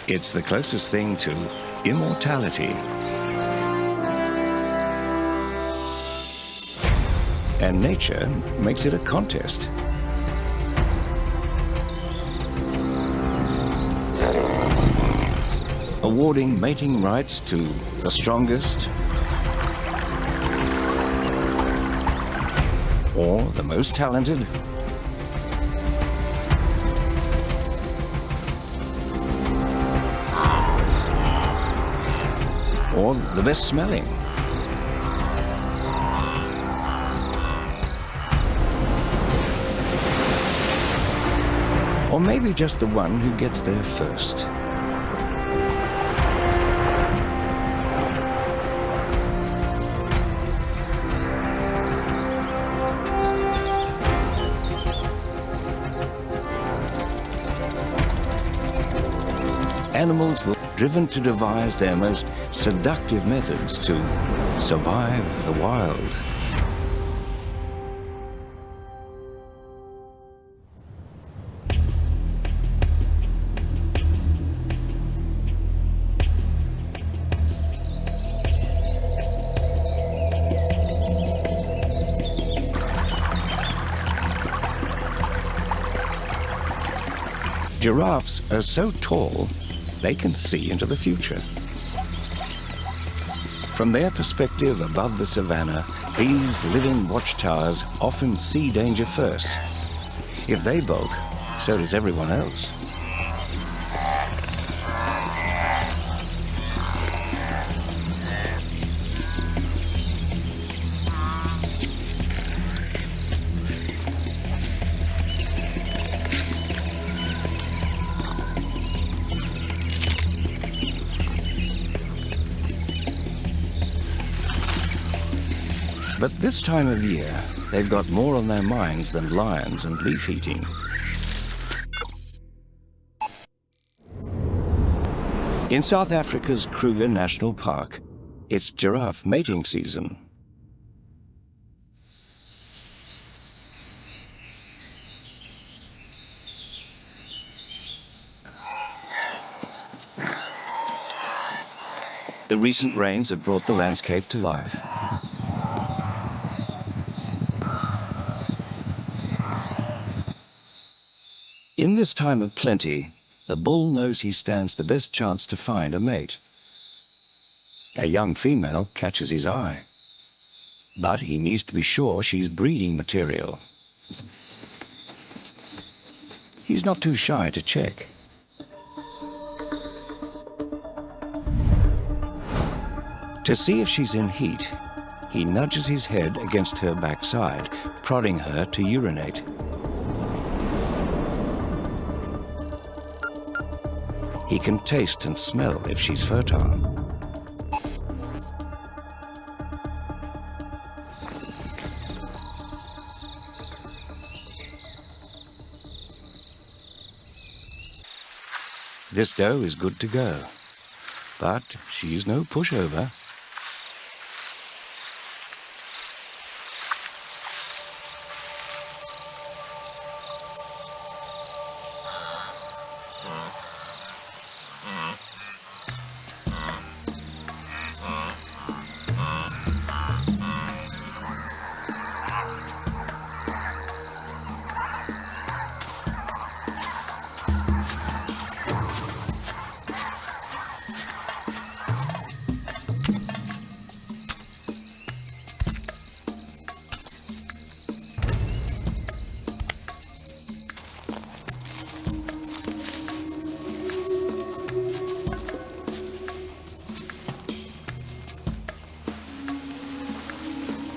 It's the closest thing to immortality. And nature makes it a contest. Awarding mating rights to the strongest or the most talented, or the best smelling. Or maybe just the one who gets there first. Animals were driven to devise their most seductive methods to survive the wild. Giraffes are so tall, they can see into the future. From their perspective above the savannah, these living watchtowers often see danger first. If they bolt, so does everyone else. But this time of year, they've got more on their minds than lions and leaf eating. In South Africa's Kruger National Park, it's giraffe mating season. The recent rains have brought the landscape to life. In this time of plenty, the bull knows he stands the best chance to find a mate. A young female catches his eye, but he needs to be sure she's breeding material. He's not too shy to check. To see if she's in heat, he nudges his head against her backside, prodding her to urinate. He can taste and smell if she's fertile. This doe is good to go, but she's no pushover.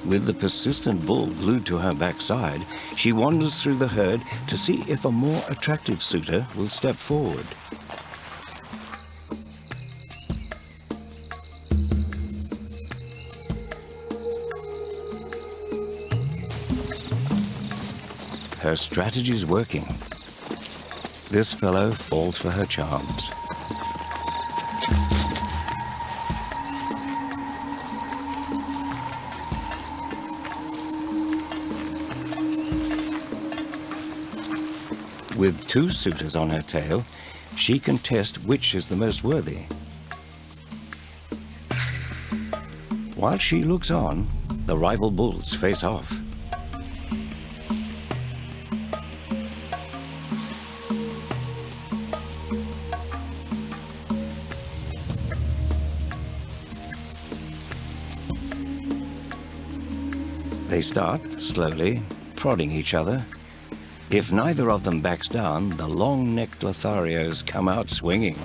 With the persistent bull glued to her backside, she wanders through the herd to see if a more attractive suitor will step forward. Her strategy's working. This fellow falls for her charms. With two suitors on her tail, She can test which is the most worthy. While she looks on, the rival bulls face off. They start slowly, prodding each other. If neither of them backs down, the long-necked Lotharios come out swinging.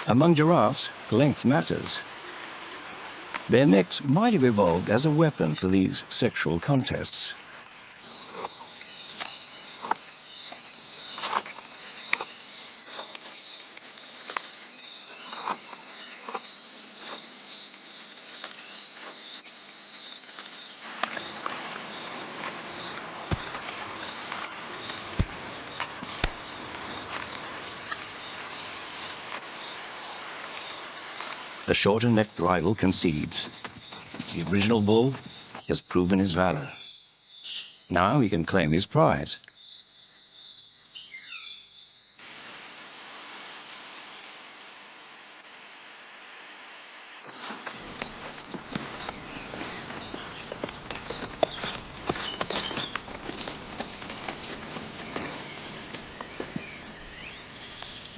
Among giraffes, length matters. Their necks might have evolved as a weapon for these sexual contests. The shorter-necked rival concedes. The original bull has proven his valor. Now he can claim his prize.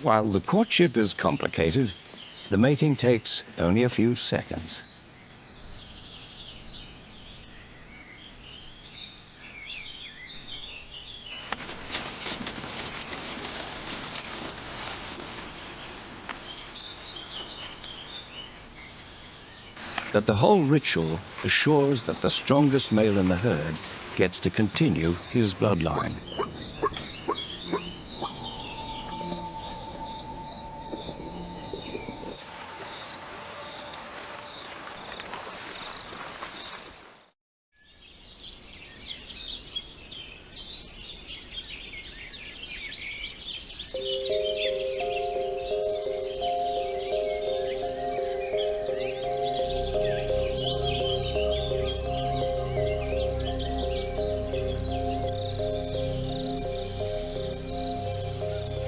While the courtship is complicated, the mating takes only a few seconds. But the whole ritual assures that the strongest male in the herd gets to continue his bloodline.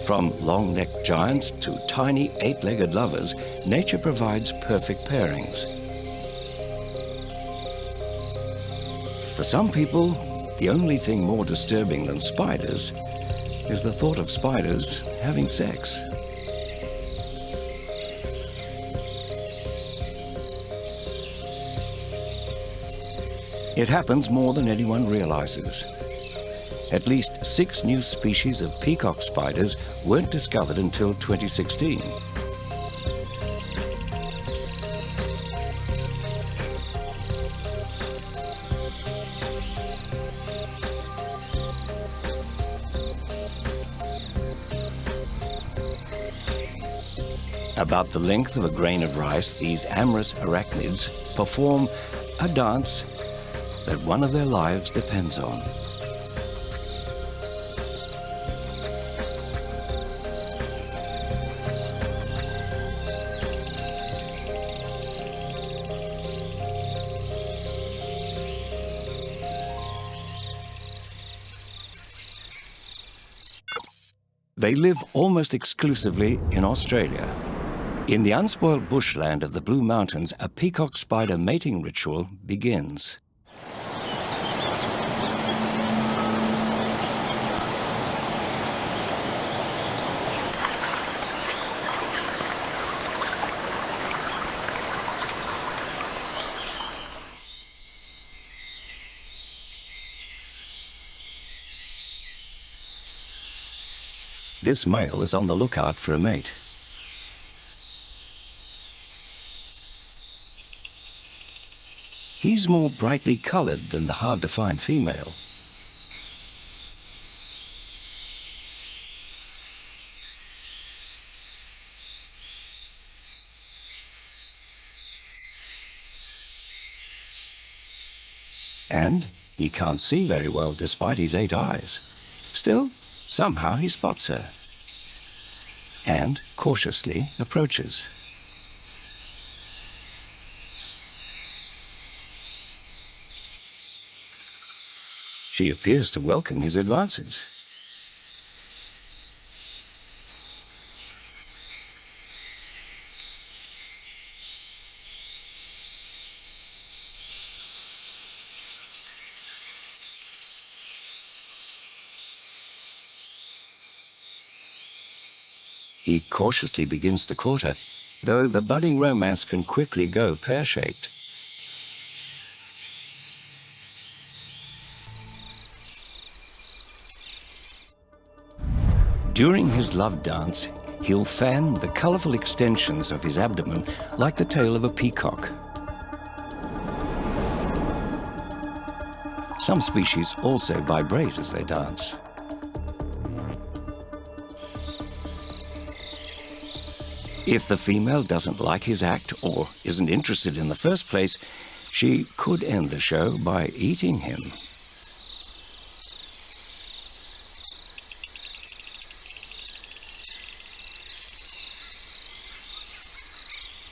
From long-necked giants to tiny eight-legged lovers, nature provides perfect pairings. For some people, the only thing more disturbing than spiders is the thought of spiders having sex. It happens more than anyone realizes. At least 6 new species of peacock spiders weren't discovered until 2016. About the length of a grain of rice, these amorous arachnids perform a dance that one of their lives depends on. They live almost exclusively in Australia. In the unspoiled bushland of the Blue Mountains, a peacock spider mating ritual begins. This male is on the lookout for a mate. He's more brightly colored than the hard-to-find female. And he can't see very well despite his 8 eyes. Still, somehow he spots her and cautiously approaches. She appears to welcome his advances. He cautiously begins to court her, though the budding romance can quickly go pear-shaped. During his love dance, he'll fan the colorful extensions of his abdomen like the tail of a peacock. Some species also vibrate as they dance. If the female doesn't like his act or isn't interested in the first place, she could end the show by eating him.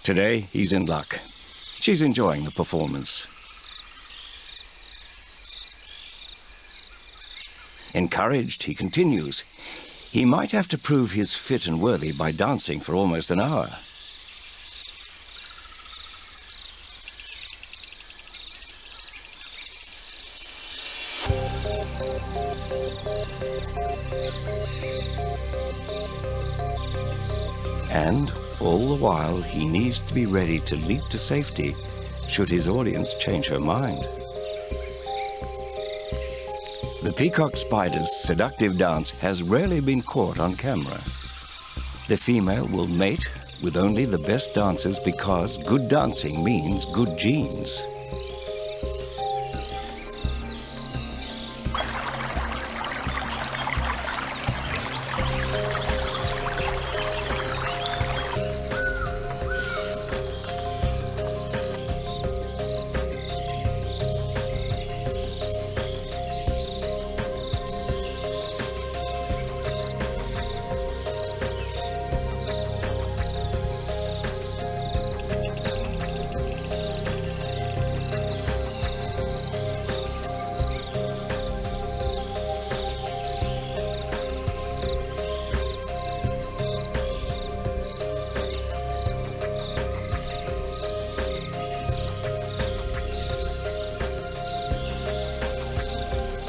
Today, he's in luck. She's enjoying the performance. Encouraged, he continues. He might have to prove he's fit and worthy by dancing for almost an hour. And all the while, he needs to be ready to leap to safety should his audience change her mind. The peacock spider's seductive dance has rarely been caught on camera. The female will mate with only the best dancers because good dancing means good genes.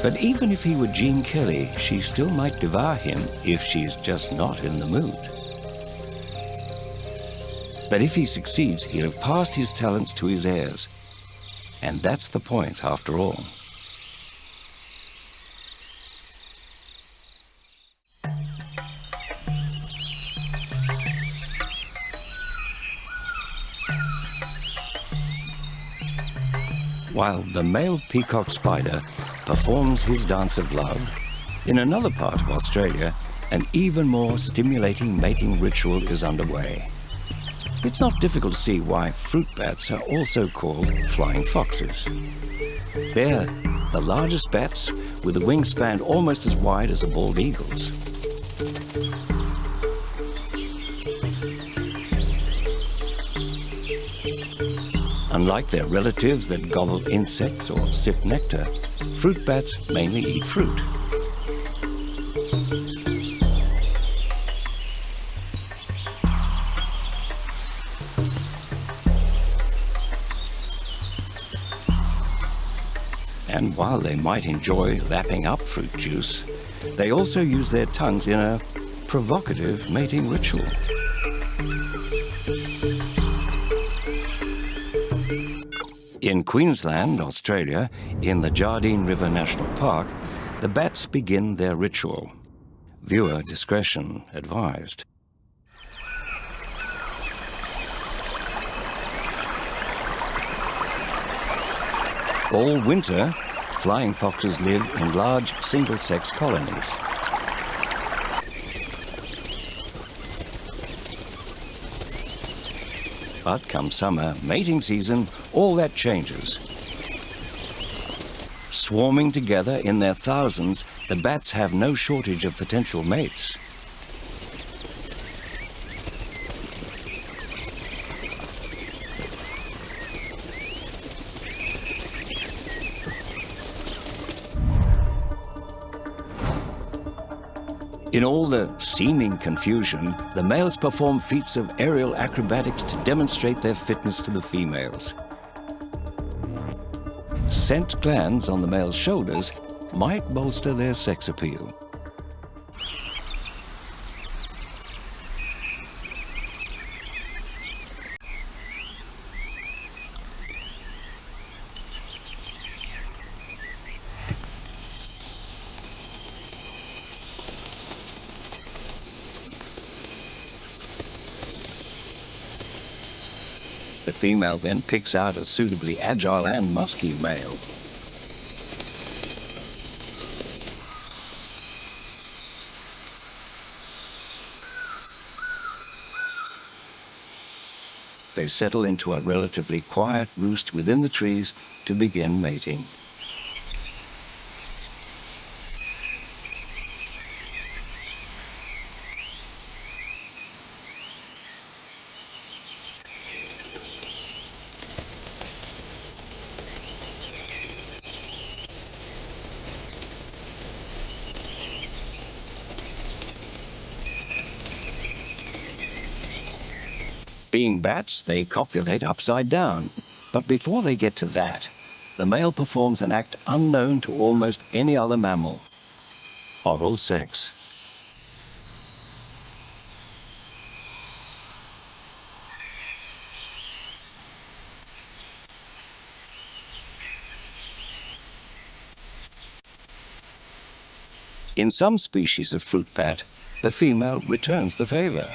But even if he were Gene Kelly, she still might devour him if she's just not in the mood. But if he succeeds, he'll have passed his talents to his heirs. And that's the point, after all. While the male peacock spider performs his dance of love, in another part of Australia, an even more stimulating mating ritual is underway. It's not difficult to see why fruit bats are also called flying foxes. They're the largest bats with a wingspan almost as wide as a bald eagle's. Unlike their relatives that gobble insects or sip nectar, fruit bats mainly eat fruit. And while they might enjoy lapping up fruit juice, they also use their tongues in a provocative mating ritual. In Queensland, Australia, in the Jardine River National Park, the bats begin their ritual. Viewer discretion advised. All winter, flying foxes live in large single-sex colonies. But come summer, mating season, all that changes. Swarming together in their thousands, the bats have no shortage of potential mates. In all the seeming confusion, the males perform feats of aerial acrobatics to demonstrate their fitness to the females. Scent glands on the male's shoulders might bolster their sex appeal. The female then picks out a suitably agile and musky male. They settle into a relatively quiet roost within the trees to begin mating. Being bats, they copulate upside down. But before they get to that, the male performs an act unknown to almost any other mammal: oral sex. In some species of fruit bat, the female returns the favor.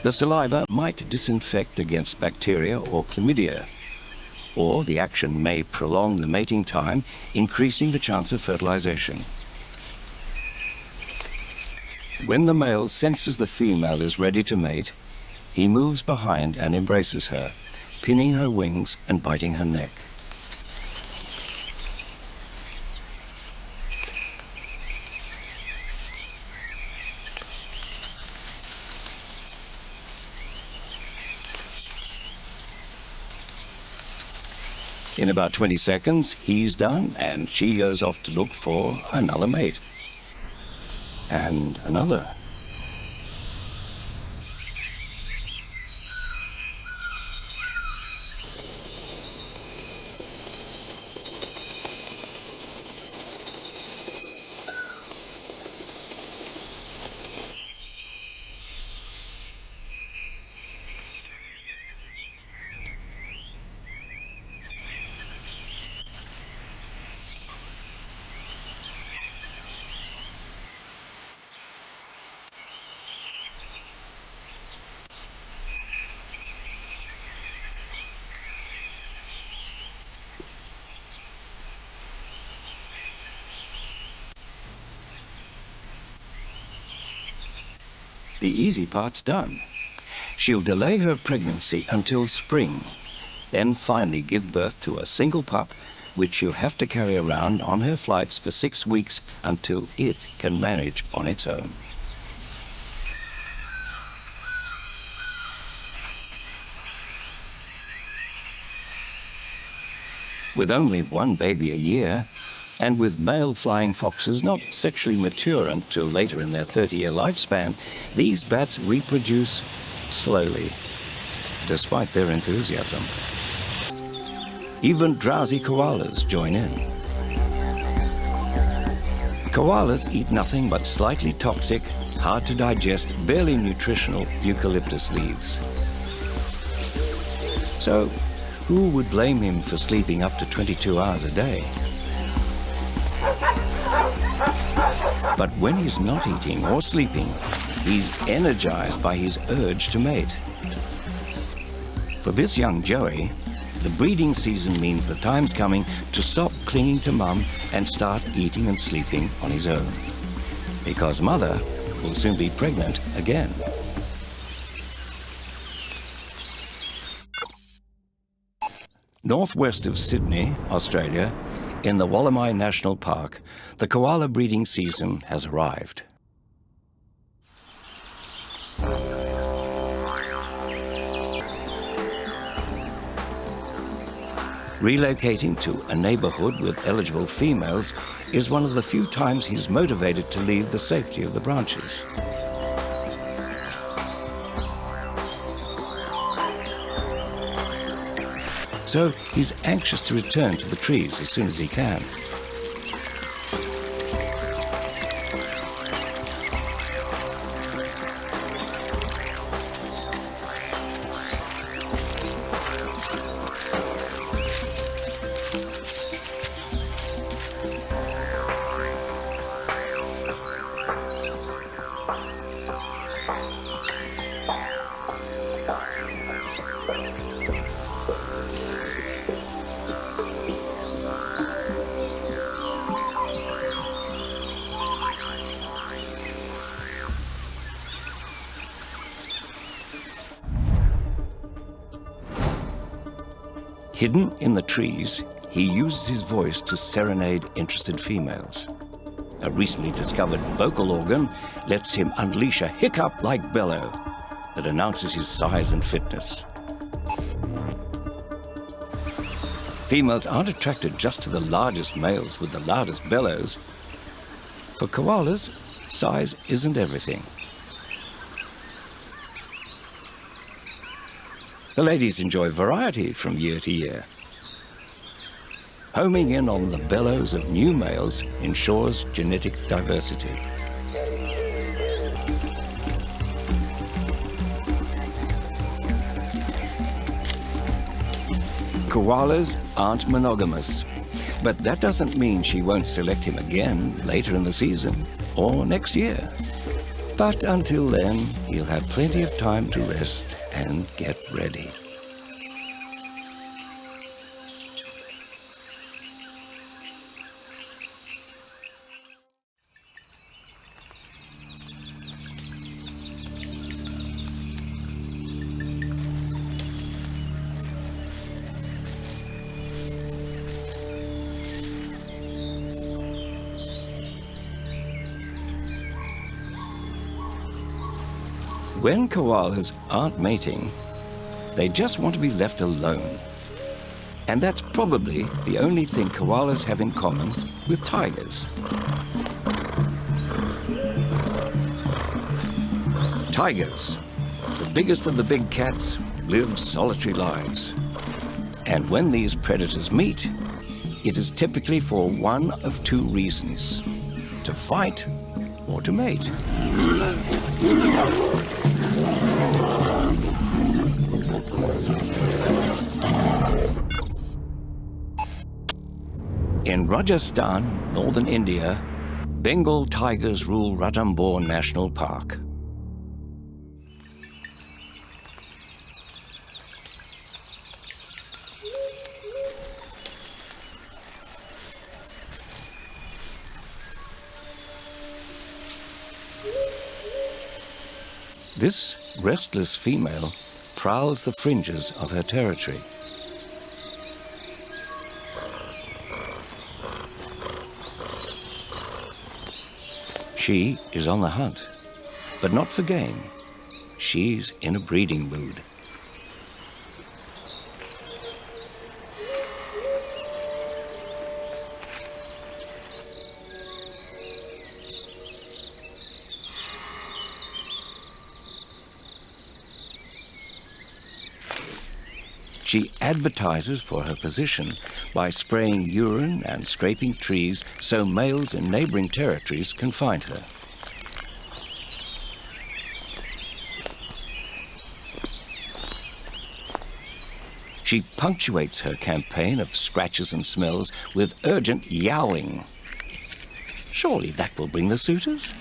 The saliva might disinfect against bacteria or chlamydia, or the action may prolong the mating time, increasing the chance of fertilization. When the male senses the female is ready to mate, he moves behind and embraces her, pinning her wings and biting her neck. In about 20 seconds, he's done, and she goes off to look for another mate. And another. The easy part's done. She'll delay her pregnancy until spring, then finally give birth to a single pup, which she'll have to carry around on her flights for 6 weeks until it can manage on its own. With only one baby a year, and with male flying foxes not sexually mature until later in their 30-year lifespan, these bats reproduce slowly, despite their enthusiasm. Even drowsy koalas join in. Koalas eat nothing but slightly toxic, hard to digest, barely nutritional eucalyptus leaves. So, who would blame him for sleeping up to 22 hours a day? But when he's not eating or sleeping, he's energized by his urge to mate. For this young Joey, the breeding season means the time's coming to stop clinging to mum and start eating and sleeping on his own. Because mother will soon be pregnant again. Northwest of Sydney, Australia, In the Wollemi National Park, the koala breeding season has arrived. Relocating to a neighborhood with eligible females is one of the few times he's motivated to leave the safety of the branches. So he's anxious to return to the trees as soon as he can. Hidden in the trees, he uses his voice to serenade interested females. A recently discovered vocal organ lets him unleash a hiccup-like bellow that announces his size and fitness. Females aren't attracted just to the largest males with the loudest bellows. For koalas, size isn't everything. The ladies enjoy variety from year to year. Homing in on the bellows of new males ensures genetic diversity. Koalas aren't monogamous, but that doesn't mean she won't select him again later in the season or next year. But until then, he'll have plenty of time to rest and get ready. When koalas aren't mating, they just want to be left alone. And that's probably the only thing koalas have in common with tigers. Tigers, the biggest of the big cats, live solitary lives. And when these predators meet, it is typically for one of two reasons: to fight or to mate. In Rajasthan, northern India, Bengal tigers rule Ranthambore National Park. This restless female prowls the fringes of her territory. She is on the hunt, but not for game. She's in a breeding mood. She advertises for her position by spraying urine and scraping trees so males in neighboring territories can find her. She punctuates her campaign of scratches and smells with urgent yowling. Surely that will bring the suitors?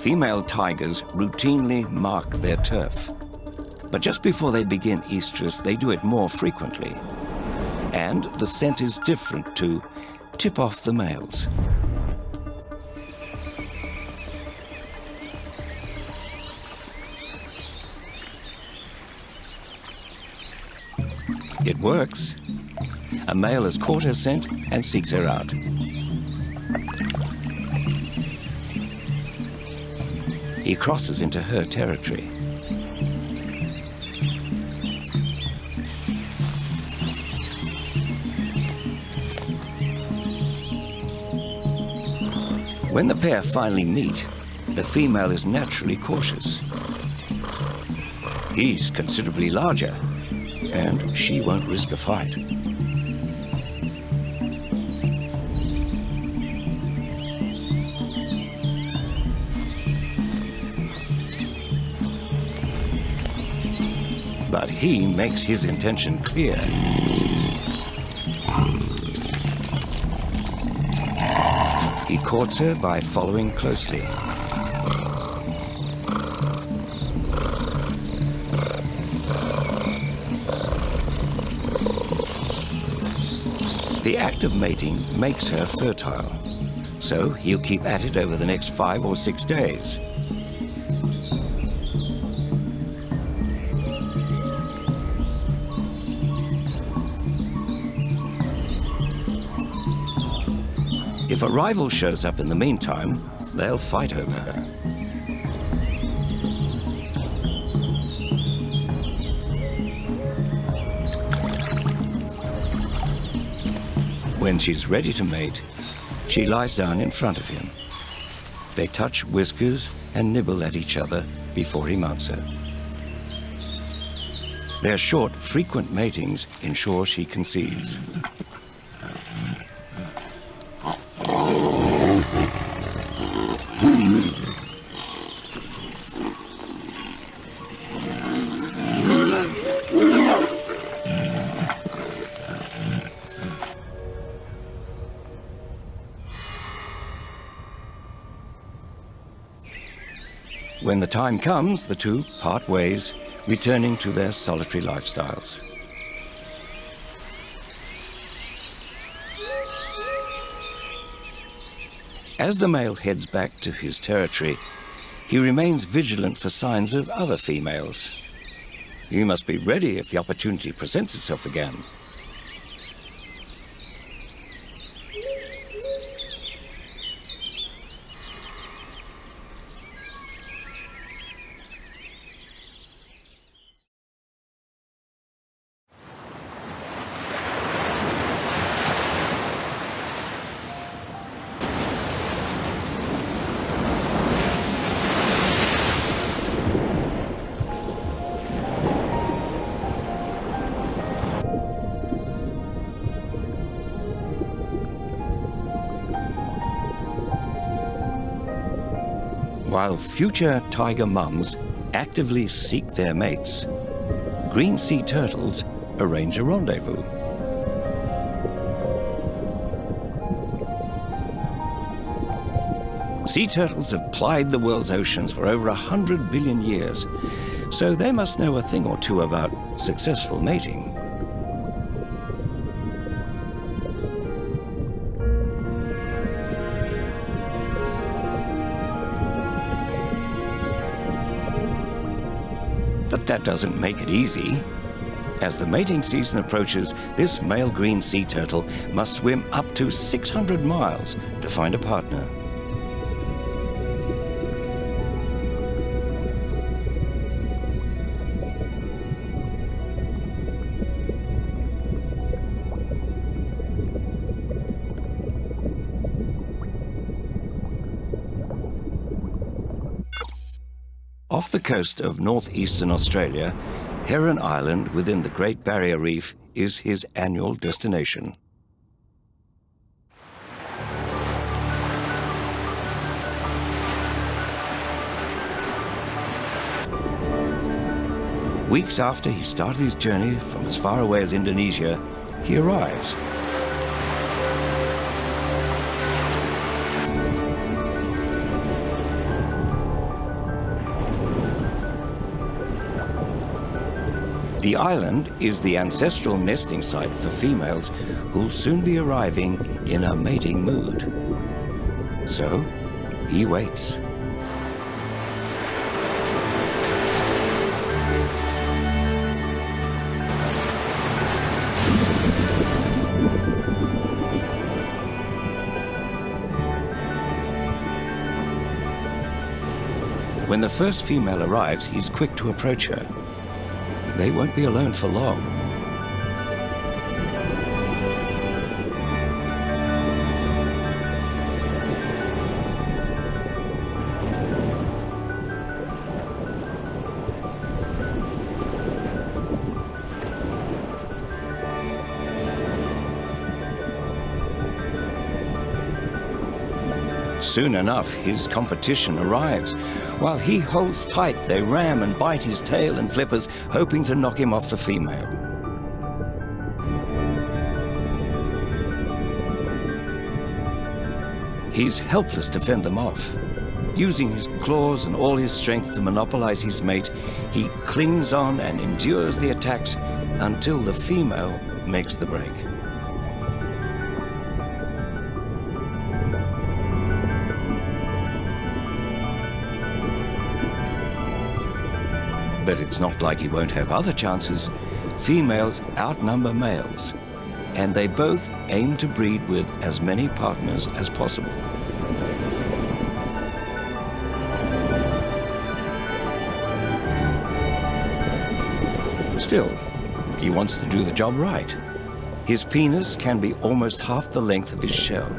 Female tigers routinely mark their turf. But just before they begin estrus, they do it more frequently. And the scent is different to tip off the males. It works. A male has caught her scent and seeks her out. He crosses into her territory. When the pair finally meet, the female is naturally cautious. He's considerably larger, and she won't risk a fight. But he makes his intention clear. He courts her by following closely. The act of mating makes her fertile, so he'll keep at it over the next 5 or 6 days. If a rival shows up in the meantime, they'll fight over her. When she's ready to mate, she lies down in front of him. They touch whiskers and nibble at each other before he mounts her. Their short, frequent matings ensure she conceives. When the time comes, the two part ways, returning to their solitary lifestyles. As the male heads back to his territory, he remains vigilant for signs of other females. He must be ready if the opportunity presents itself again. While future tiger mums actively seek their mates, green sea turtles arrange a rendezvous. Sea turtles have plied the world's oceans for over 100 billion years, so they must know a thing or two about successful mating. But that doesn't make it easy. As the mating season approaches, this male green sea turtle must swim up to 600 miles to find a partner. Off the coast of northeastern Australia, Heron Island within the Great Barrier Reef is his annual destination. Weeks after he started his journey from as far away as Indonesia, he arrives. The island is the ancestral nesting site for females who'll soon be arriving in a mating mood. So, he waits. When the first female arrives, he's quick to approach her. They won't be alone for long. Soon enough, his competition arrives. While he holds tight, they ram and bite his tail and flippers, hoping to knock him off the female. He's helpless to fend them off. Using his claws and all his strength to monopolize his mate, he clings on and endures the attacks until the female makes the break. But it's not like he won't have other chances. Females outnumber males, and they both aim to breed with as many partners as possible. Still, he wants to do the job right. His penis can be almost half the length of his shell,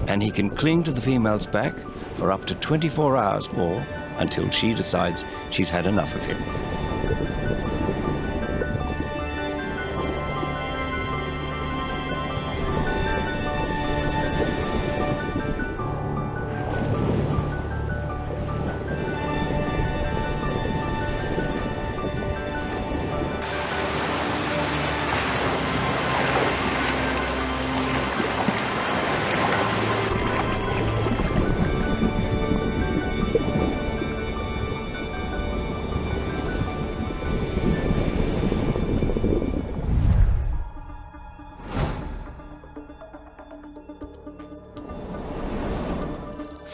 and he can cling to the female's back for up to 24 hours or until she decides she's had enough of him.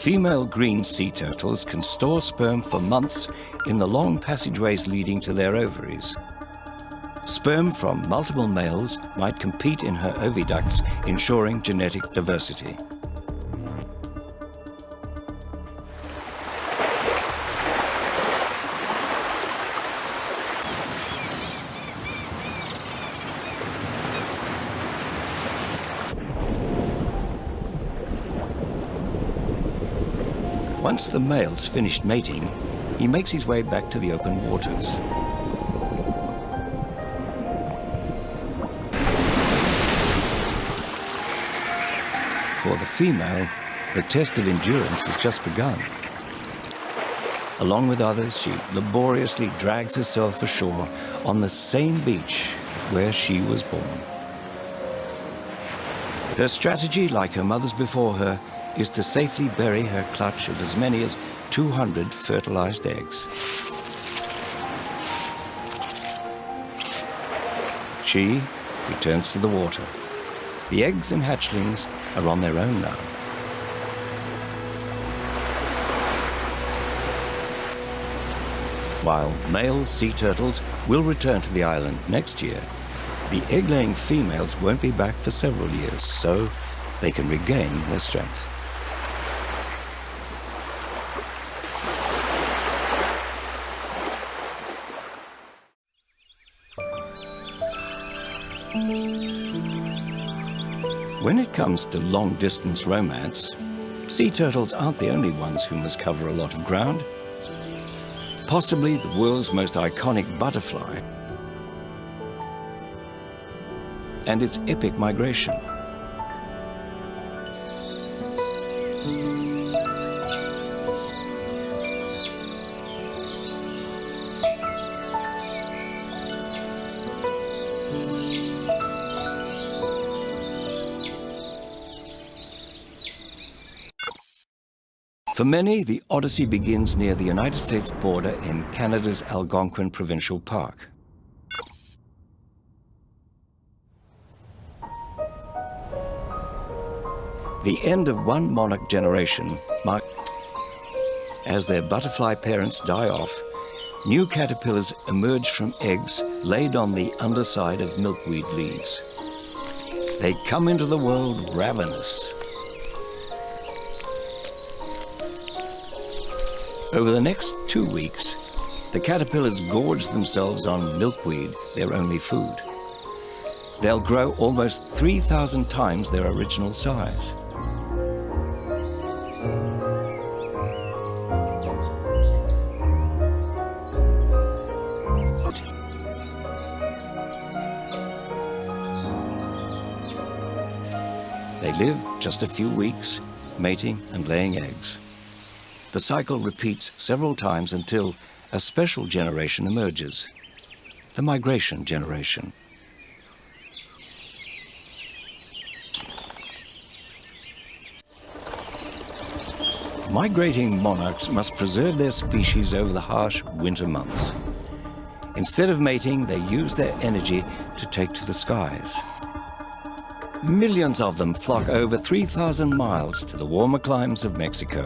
Female green sea turtles can store sperm for months in the long passageways leading to their ovaries. Sperm from multiple males might compete in her oviducts, ensuring genetic diversity. Once the male's finished mating, he makes his way back to the open waters. For the female, the test of endurance has just begun. Along with others, she laboriously drags herself ashore on the same beach where she was born. Her strategy, like her mother's before her, is to safely bury her clutch of as many as 200 fertilized eggs. She returns to the water. The eggs and hatchlings are on their own now. While male sea turtles will return to the island next year, the egg-laying females won't be back for several years, so they can regain their strength. When it comes to long-distance romance, sea turtles aren't the only ones who must cover a lot of ground. Possibly the world's most iconic butterfly and its epic migration. For many, the odyssey begins near the United States border in Canada's Algonquin Provincial Park. The end of one monarch generation marks as their butterfly parents die off. New caterpillars emerge from eggs laid on the underside of milkweed leaves. They come into the world ravenous. Over the next 2 weeks, the caterpillars gorge themselves on milkweed, their only food. They'll grow almost 3,000 times their original size. They live just a few weeks, mating and laying eggs. The cycle repeats several times until a special generation emerges, the migration generation. Migrating monarchs must preserve their species over the harsh winter months. Instead of mating, they use their energy to take to the skies. Millions of them flock over 3,000 miles to the warmer climes of Mexico.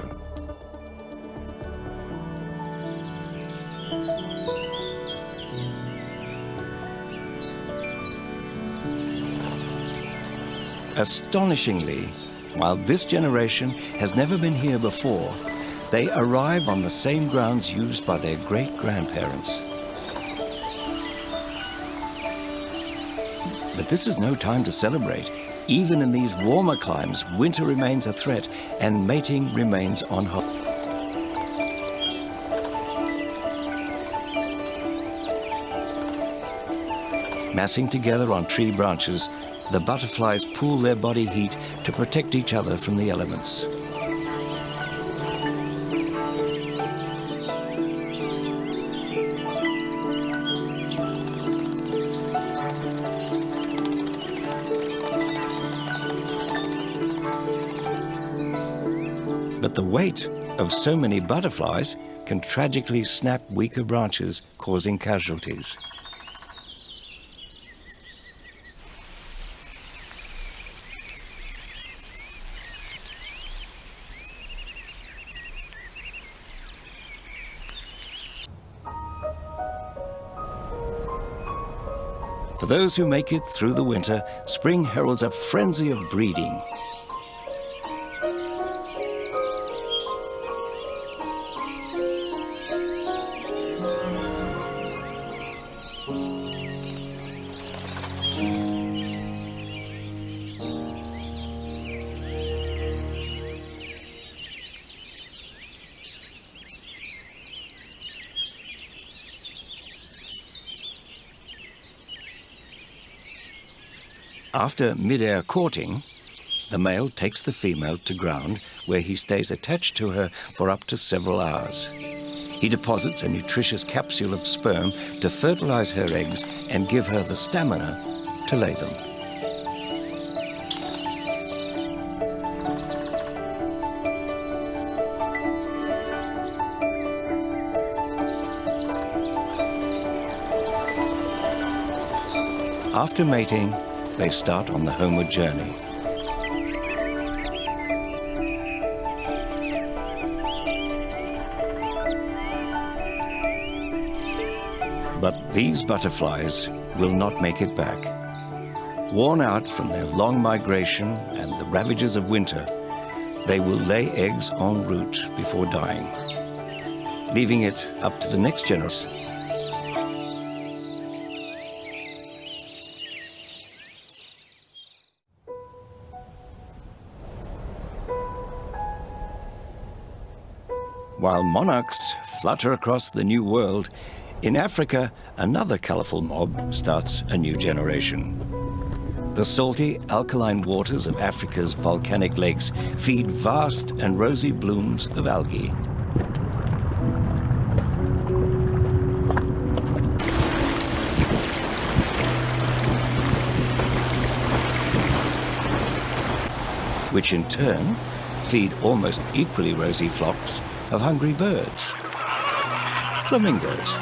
Astonishingly, while this generation has never been here before, they arrive on the same grounds used by their great-grandparents. But this is no time to celebrate. Even in these warmer climes, winter remains a threat and mating remains on hold. Massing together on tree branches, the butterflies pool their body heat to protect each other from the elements. But the weight of so many butterflies can tragically snap weaker branches, causing casualties. For those who make it through the winter, spring heralds a frenzy of breeding. After mid-air courting, the male takes the female to ground, where he stays attached to her for up to several hours. He deposits a nutritious capsule of sperm to fertilize her eggs and give her the stamina to lay them. After mating, they start on the homeward journey. But these butterflies will not make it back. Worn out from their long migration and the ravages of winter, they will lay eggs en route before dying, leaving it up to the next generation. While monarchs flutter across the new world, in Africa, another colorful mob starts a new generation. The salty, alkaline waters of Africa's volcanic lakes feed vast and rosy blooms of algae. Which in turn feed almost equally rosy flocks of hungry birds, flamingos.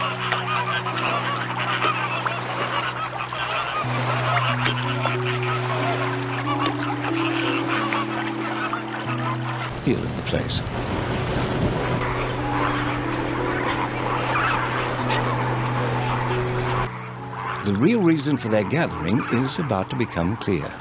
feel of the place. The real reason for their gathering is about to become clear.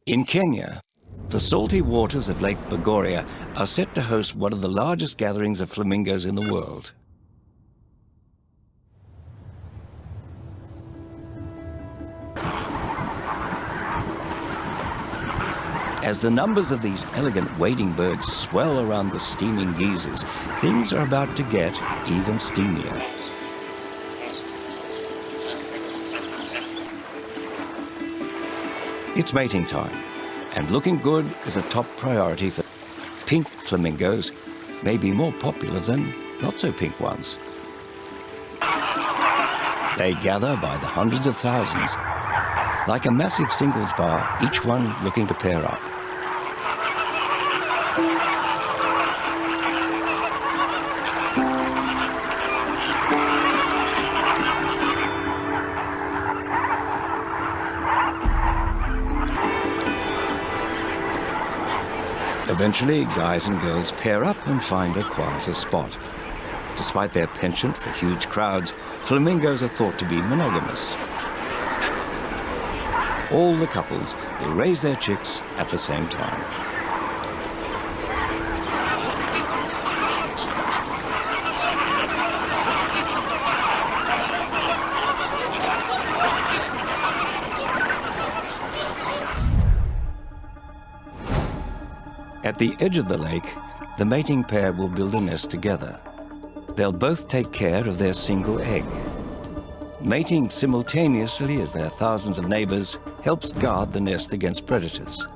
In Kenya, the salty waters of Lake Bogoria are set to host one of the largest gatherings of flamingos in the world. As the numbers of these elegant wading birds swell around the steaming geysers, things are about to get even steamier. It's mating time, and looking good is a top priority for pink flamingos, may be more popular than not-so-pink ones. They gather by the hundreds of thousands, like a massive singles bar, each one looking to pair up. Eventually, guys and girls pair up and find a quieter spot. Despite their penchant for huge crowds, flamingos are thought to be monogamous. All the couples will raise their chicks at the same time. At the edge of the lake, the mating pair will build a nest together. They'll both take care of their single egg. Mating simultaneously as their thousands of neighbors helps guard the nest against predators.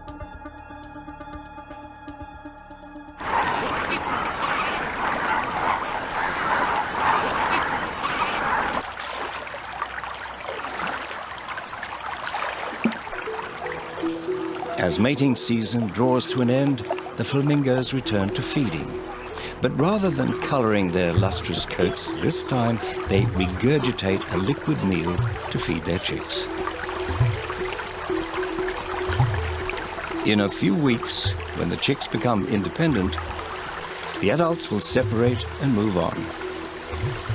As mating season draws to an end, the flamingos return to feeding. But rather than coloring their lustrous coats, this time they regurgitate a liquid meal to feed their chicks. In a few weeks, when the chicks become independent, the adults will separate and move on.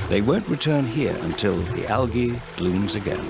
They won't return here until the algae blooms again.